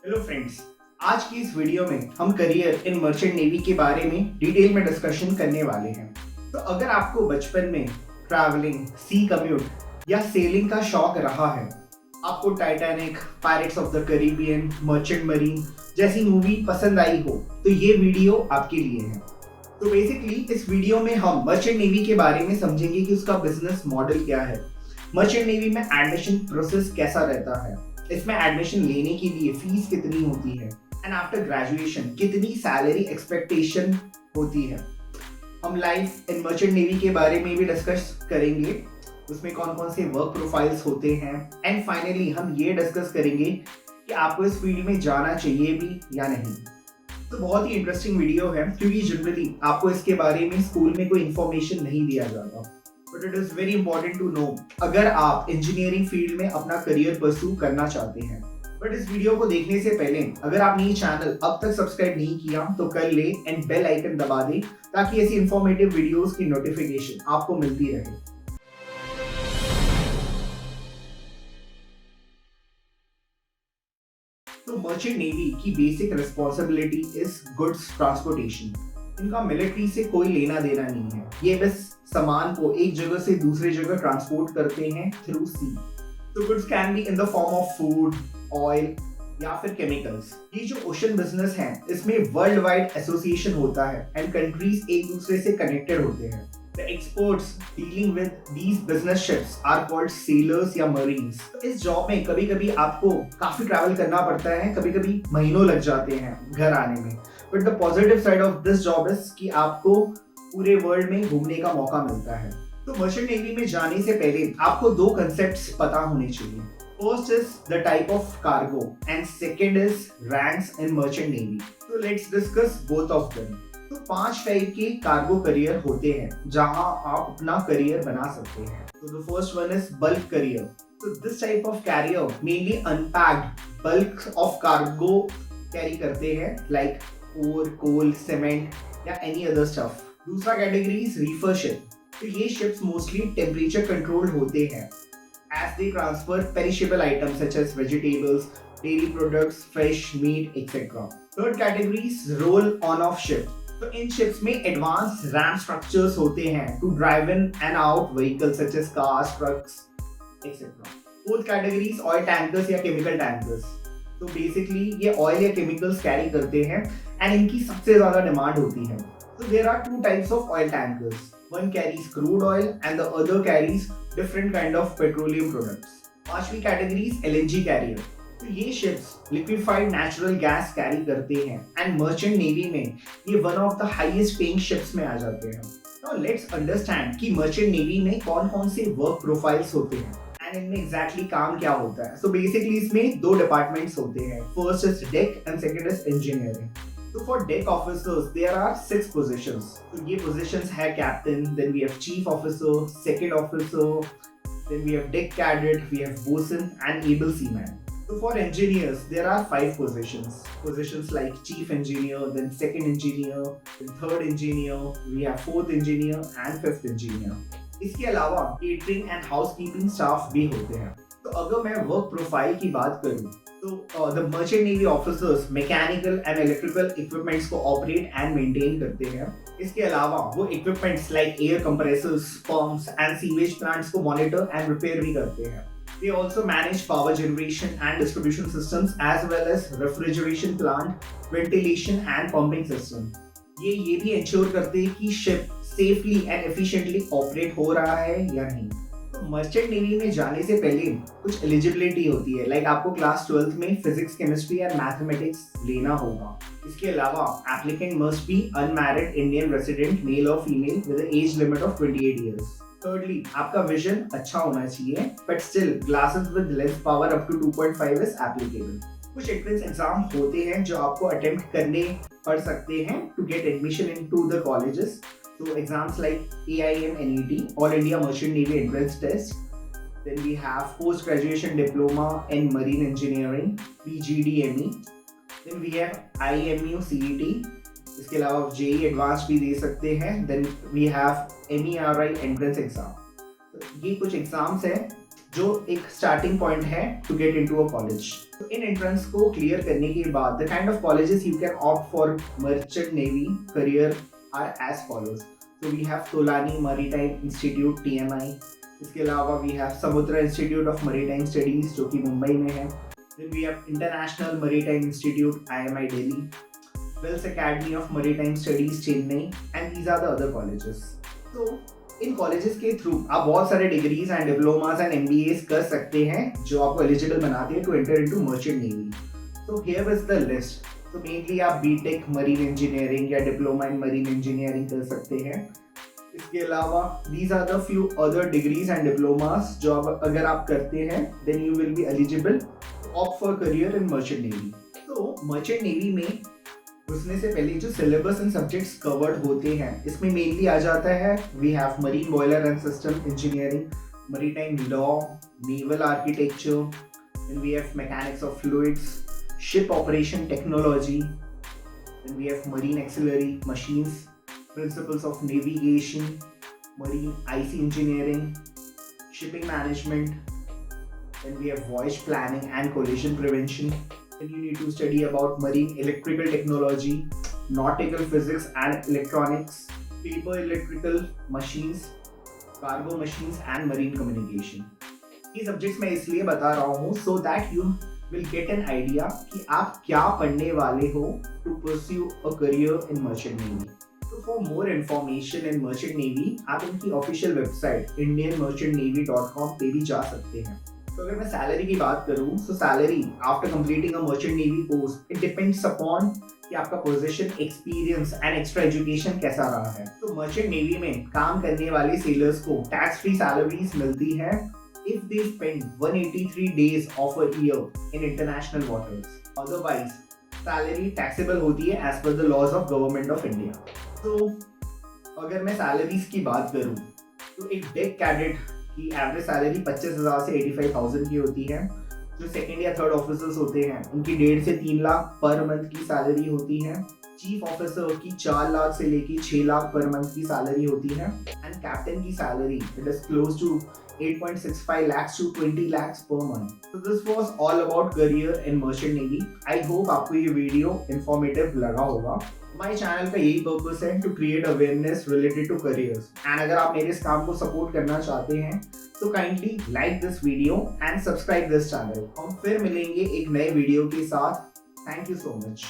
Hello friends, आज की इस वीडियो में हम करियर इन मर्चेंट नेवी के बारे में डिटेल में डिस्कशन करने वाले हैं। तो अगर आपको बचपन में ट्रैवलिंग, सी कम्यूट या सेलिंग का शौक रहा है, आपको Titanic, pirates of the Caribbean, merchant marine जैसी मूवी पसंद आई हो, तो ये वीडियो आपके लिए है। तो बेसिकली इस वीडियो में हम मर्चेंट नेवी के बारे में समझेंगे कि उसका बिजनेस मॉडल क्या है, मर्चेंट नेवी में एडमिशन प्रोसेस कैसा रहता है, इसमें एडमिशन लेने के लिए फीस कितनी होती है, एंड आफ्टर ग्रेजुएशन कितनी सैलरी एक्सपेक्टेशन होती है। हम लाइफ इन मर्चेंट नेवी के बारे में भी डिस्कस करेंगे, उसमें कौन कौन से वर्क प्रोफाइल्स होते हैं, एंड फाइनली हम ये डिस्कस करेंगे कि आपको इस फील्ड में जाना चाहिए भी या नहीं। तो बहुत ही इंटरेस्टिंग वीडियो है क्योंकि जनरली आपको इसके बारे में स्कूल में कोई इन्फॉर्मेशन नहीं दिया जाता, but it is very important to know अगर आप इंजीनियरिंग फील्ड में अपना करियर परस्यू करना चाहते हैं। बट इस वीडियो को देखने से पहले अगर आपने ये चैनल अब तक सब्सक्राइब नहीं किया तो कर ले एंड बेल आइकन दबा दे ताकि ऐसी इंफॉर्मेटिव वीडियोस की नोटिफिकेशन आपको मिलती रहे। तो मर्चेंट नेवी की basic responsibility is goods transportation. इनका मिलिट्री से कोई लेना देना नहीं है, ये बस सामान को एक जगह से दूसरी जगह ट्रांसपोर्ट करते हैं थ्रू सी। तो goods can be in the form of food, oil या फिर केमिकल्स। ये जो ओशन बिजनेस है इसमें वर्ल्ड वाइड एसोसिएशन होता है एंड कंट्रीज एक दूसरे से कनेक्टेड होते हैं। The experts dealing with these business ships are called sailors या marines। इस जॉब में कभी कभी आपको काफी ट्रैवल करना पड़ता है, कभी कभी महीनों लग जाते हैं घर आने में। But the positive side of this job is कि आपको पूरे वर्ल्ड में घूमने का मौका मिलता है। तो मर्चेंट नेवी में जाने से पहले आपको दो कंसेप्ट्स पता होने चाहिए। First is the type of cargo and second is ranks in merchant navy. तो let's discuss both of them. तो 5 टाइप के कार्गो करियर होते हैं जहां आप अपना करियर बना सकते हैं। तो the first one is bulk carrier. तो this type of carrier mainly unpacked bulk of cargo carry करते हैं लाइक ओर, कोल, सीमेंट या एनी अदर स्टफ। दूसरा कैटेगरी इज रीफर शिप। तो ये शिप्स मोस्टली टेम्परेचर कंट्रोल्ड होते हैं as they transfer perishable items such as vegetables, dairy products, fish, meat, etc. Third category is roll on off ship. तो इन ships में advance ramp structures होते हैं to drive in and out vehicles such as cars, trucks etcetera. Fourth category is oil tankers या chemical tankers. तो basically ये oil या chemicals carry करते हैं एंड इनकी सबसे ज्यादा डिमांड होती है। तो there are two types of oil tankers, one carries crude oil and the other carries different kind of petroleum products. पांचवी कैटेगरी LNG कैरियर। तो ये ships liquefied natural gas carry करते हैं एंड मर्चेंट नेवी में ये one of the highest paying ships में आ जाते हैं। नाउ लेट्स अंडरस्टैंड कि मर्चेंट नेवी में कौन कौन से वर्क प्रोफाइल्स होते हैं एंड इनमें एग्जैक्टली काम क्या होता है। सो बेसिकली इसमें दो डिपार्टमेंट्स होते हैं, first is deck and second is engineering. So for deck officers, there are 6 positions. So ये positions है captain, then we have chief officer, second officer, then we have deck cadet, we have bosun and able seaman. So for engineers, there are 5 positions. Positions like chief engineer, then second engineer, then third engineer, we have fourth engineer and fifth engineer. इसके अलावा catering and housekeeping staff भी होते हैं। तो अगर मैं work profile की बात करूं तो the merchant navy officers mechanical and electrical equipments को ऑपरेट एंड मेंटेन करते हैं। इसके अलावा वो equipments like air compressors, pumps and sewage plants को मॉनिटर एंड रिपेयर भी करते हैं। They also manage power generation and distribution systems as well as refrigeration plant, ventilation and pumping system. ये भी इंश्योर करते हैं कि ship safely and efficiently operate हो रहा है या नहीं। तो मर्चेंट नेवी में जाने से पहले कुछ एलिजिबिलिटी होती है, लाइक आपको क्लास 12th में फिजिक्स, केमिस्ट्री या मैथमेटिक्स लेना होगा। इसके अलावा applicant must be unmarried Indian resident, male और female with age limit of 28 years. Thirdly आपका विजन अच्छा होना चाहिए, but still glasses with lens power up to 2.5 is applicable. कुछ एंट्रेंस एग्जाम होते हैं जो आपको अटेम्प्ट करने पड़ सकते हैं to get admission into the colleges. So exams like AIM NET, All India Merchant Navy Entrance Test. Then we have Post Graduation Diploma in Marine Engineering, PGDME. Then we have IMU CET. इसके अलावा आप JEE Advanced भी दे सकते हैं। Then we have MERI Entrance Exam. तो ये कुछ exams हैं जो एक स्टार्टिंग पॉइंट है to get into a college. तो इन एंट्रेंस को क्लियर करने के बाद the kind of colleges you can opt for merchant navy career are as follows. So we have Tolani Maritime Institute TMI. इसके अलावा we have समुद्रा इंस्टीट्यूट ऑफ मैरीटाइम स्टडीज जो कि मुंबई में है। Then we have International Maritime Institute IMI Delhi, Wells Academy of Maritime Studies Chennai, and these are the other colleges. So इन colleges के through आप बहुत सारे degrees and diplomas and MBAs कर सकते हैं जो आपको एलिजिबल बनाते हैं to enter into merchant navy. So here is the list. तो मेनली आप बीटेक मरीन इंजीनियरिंग या डिप्लोमा इन मरीन इंजीनियरिंग कर सकते हैं। इसके अलावा these are the few other degrees and diplomas जो अगर आप करते हैं then you will be eligible opt for career in merchant navy. तो मर्चेंट नेवी में घुसने से पहले जो सिलेबस एंड सब्जेक्ट्स कवर्ड होते हैं इसमें मेनली आ जाता है we have marine boiler and system engineering, maritime law, naval architecture, then we have mechanics of fluids, ship operation technology, then we have marine auxiliary machines, principles of navigation, marine ice engineering, shipping management, then we have voyage planning and collision prevention. Then you need to study about marine electrical technology, nautical physics and electronics, paper electrical machines, cargo machines and marine communication. ये subjects मैं इसलिए बता रहा हूँ so that you will get an idea कि आप क्या पढ़ने वाले हो to pursue a career in merchant navy. So for more information in merchant navy आप इनकी ऑफिशियल वेबसाइट indianmerchantnavy.com पे भी जा सकते हैं। तो अगर मैं सैलरी की बात करूँ तो salary after completing a merchant navy course it depends upon कि आपका position, experience and extra education कैसा रहा है। तो मर्चेंट नेवी में काम करने वाले सेलर्स को टैक्स फ्री सैलरीज मिलती है if they spend 183 days of a year in international waters. Otherwise, salary taxable होती है as per the laws of government of India. तो अगर मैं salaries की बात करूँ तो एक डेक कैडेट की एवरेज सैलरी 25,000 से 85,000 की होती है। जो सेकेंड या थर्ड ऑफिसर्स होते हैं उनकी 1.5 से 3 लाख पर मंथ की सैलरी होती है। चीफ ऑफिसर की 4 लाख से लेके 6 लाख पर मंथ की सैलरी होती है एंड कैप्टन की salary it is close to 8.65 lakhs to 20 lakhs per month. So this was all about career in merchant navy. I hope आपको ये वीडियो informative लगा होगा। हमारे चैनल का यही पर्पस है to create awareness related to careers and अगर आप मेरे इस काम को सपोर्ट करना चाहते हैं तो kindly like this video and subscribe this channel. हम फिर मिलेंगे एक नए वीडियो के साथ। Thank you so much.